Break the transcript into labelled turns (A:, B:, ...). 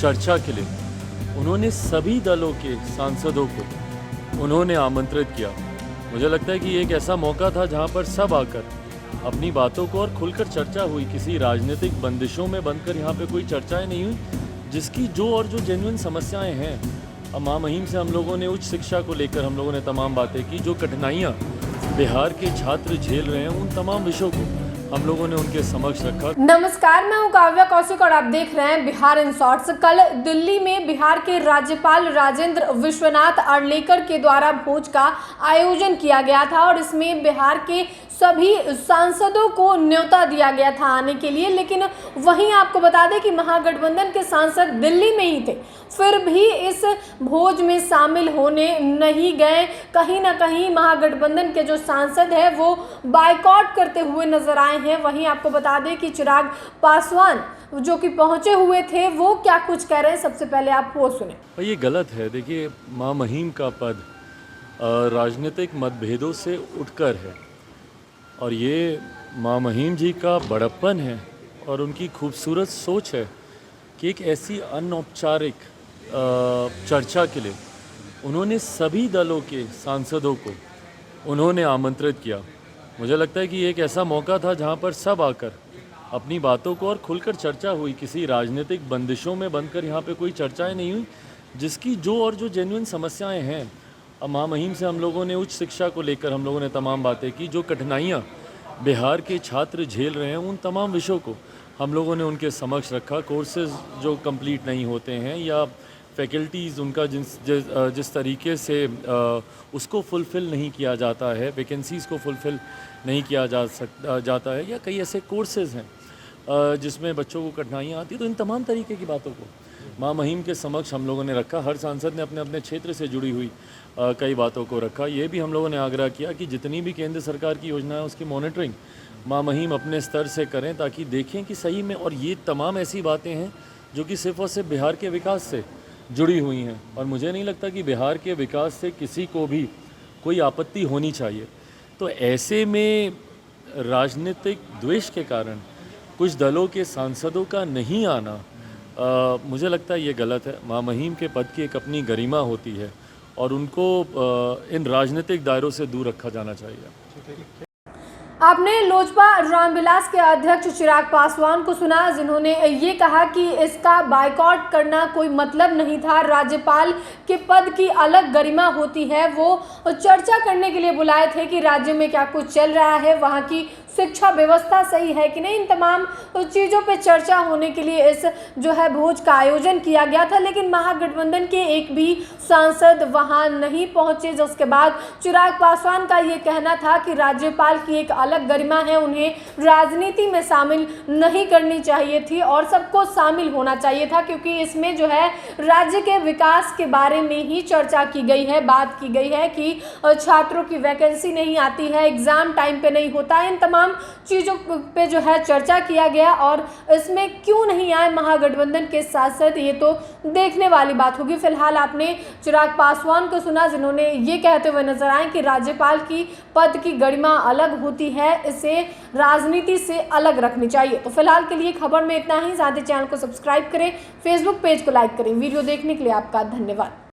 A: चर्चा के लिए उन्होंने सभी दलों के सांसदों को उन्होंने आमंत्रित किया। मुझे लगता है कि ये एक ऐसा मौका था जहाँ पर सब आकर अपनी बातों को और खुलकर चर्चा हुई। किसी राजनीतिक बंदिशों में बंधकर यहाँ पे कोई चर्चाएं नहीं हुई, जिसकी जो जेन्युइन समस्याएं हैं। अब महामहिम से हम लोगों ने उच्च शिक्षा को लेकर हम लोगों ने तमाम बातें की। जो कठिनाइयाँ बिहार के छात्र झेल रहे हैं, उन तमाम विषयों को हम लोगों ने उनके समक्ष रखा।
B: नमस्कार, मैं हूं काव्या कौशिक और आप देख रहे हैं बिहार इन शॉर्ट्स। कल दिल्ली में बिहार के राज्यपाल राजेंद्र विश्वनाथ अर्लेकर के द्वारा भोज का आयोजन किया गया था और इसमें बिहार के सभी सांसदों को न्योता दिया गया था आने के लिए। लेकिन वहीं आपको बता दें कि महागठबंधन के सांसद दिल्ली में ही थे, फिर भी इस भोज में शामिल होने नहीं गए। कहीं ना कहीं महागठबंधन के जो सांसद हैं वो बायकॉट करते हुए नजर आए हैं। वहीं आपको बता दें कि चिराग पासवान जो कि पहुंचे हुए थे, वो क्या कुछ कह रहे हैं, सबसे पहले आप वो सुने।
A: ये गलत है। देखिए, महामहिम का पद राजनीतिक मतभेदों से उठकर है और ये महामहिम जी का बड़प्पन है और उनकी खूबसूरत सोच है कि एक ऐसी अनौपचारिक चर्चा के लिए उन्होंने सभी दलों के सांसदों को उन्होंने आमंत्रित किया। मुझे लगता है कि ये एक ऐसा मौका था जहाँ पर सब आकर अपनी बातों को और खुलकर चर्चा हुई। किसी राजनीतिक बंदिशों में बंधकर यहाँ पे कोई चर्चाएं नहीं हुई, जिसकी जो जेन्युइन समस्याएं हैं। अब महामहिम से हम लोगों ने उच्च शिक्षा को लेकर हम लोगों ने तमाम बातें की। जो कठिनाइयाँ बिहार के छात्र झेल रहे हैं, उन तमाम विषयों को हम लोगों ने उनके समक्ष रखा। कोर्सेज जो कंप्लीट नहीं होते हैं या फैकल्टीज़ उनका जिस तरीके से उसको फुलफ़िल नहीं किया जाता है, वैकेंसीज़ को फुलफ़िल नहीं किया जाता है, या कई ऐसे कोर्सेज़ हैं जिसमें बच्चों को कठिनाइयाँ आती है। तो इन तमाम तरीके की बातों को महामहिम के समक्ष हम लोगों ने रखा। हर सांसद ने अपने अपने क्षेत्र से जुड़ी हुई कई बातों को रखा। ये भी हम लोगों ने आग्रह किया कि जितनी भी केंद्र सरकार की योजनाएं, उसकी मॉनिटरिंग महामहिम अपने स्तर से करें, ताकि देखें कि सही में, और ये तमाम ऐसी बातें हैं जो कि सिर्फ और सिर्फ बिहार के विकास से जुड़ी हुई हैं। और मुझे नहीं लगता कि बिहार के विकास से किसी को भी कोई आपत्ति होनी चाहिए। तो ऐसे में राजनीतिक द्वेष के कारण कुछ दलों के सांसदों का नहीं आना, मुझे लगता है ये गलत है। महामहिम के पद की एक अपनी गरिमा होती है और उनको इन राजनीतिक दायरों से दूर रखा जाना चाहिए।
B: आपने लोजपा रामविलास के अध्यक्ष चिराग पासवान को सुना, जिन्होंने ये कहा कि इसका बायकॉट करना कोई मतलब नहीं था। राज्यपाल के पद की अलग गरिमा होती है। वो चर्चा करने के लिए बुलाए थे कि राज्य में क्या कुछ चल रहा है, वहाँ की शिक्षा व्यवस्था सही है कि नहीं, इन तमाम चीज़ों पे चर्चा होने के लिए इस भोज का आयोजन किया गया था। लेकिन महागठबंधन के एक भी सांसद वहां नहीं पहुंचे। जिसके बाद चिराग पासवान का ये कहना था कि राज्यपाल की एक अलग गरिमा है, उन्हें राजनीति में शामिल नहीं करनी चाहिए थी और सबको शामिल होना चाहिए था, क्योंकि इसमें राज्य के विकास के बारे में ही चर्चा की गई है। बात की गई है कि छात्रों की वैकेंसी नहीं आती है, एग्जाम टाइम पे नहीं होता है, इन तमाम चीजों पे चर्चा किया गया। और इसमें क्यों नहीं आए महागठबंधन के सांसद, ये तो देखने वाली बात होगी। फिलहाल आपने चिराग पासवान को सुना, जिन्होंने ये कहते हुए नजर आए कि राज्यपाल की पद की गरिमा अलग होती है, इसे राजनीति से अलग रखनी चाहिए। तो फिलहाल के लिए खबर में इतना ही। साथ ही चैनल को सब्सक्राइब करें, फेसबुक पेज को लाइक करें। वीडियो देखने के लिए आपका धन्यवाद।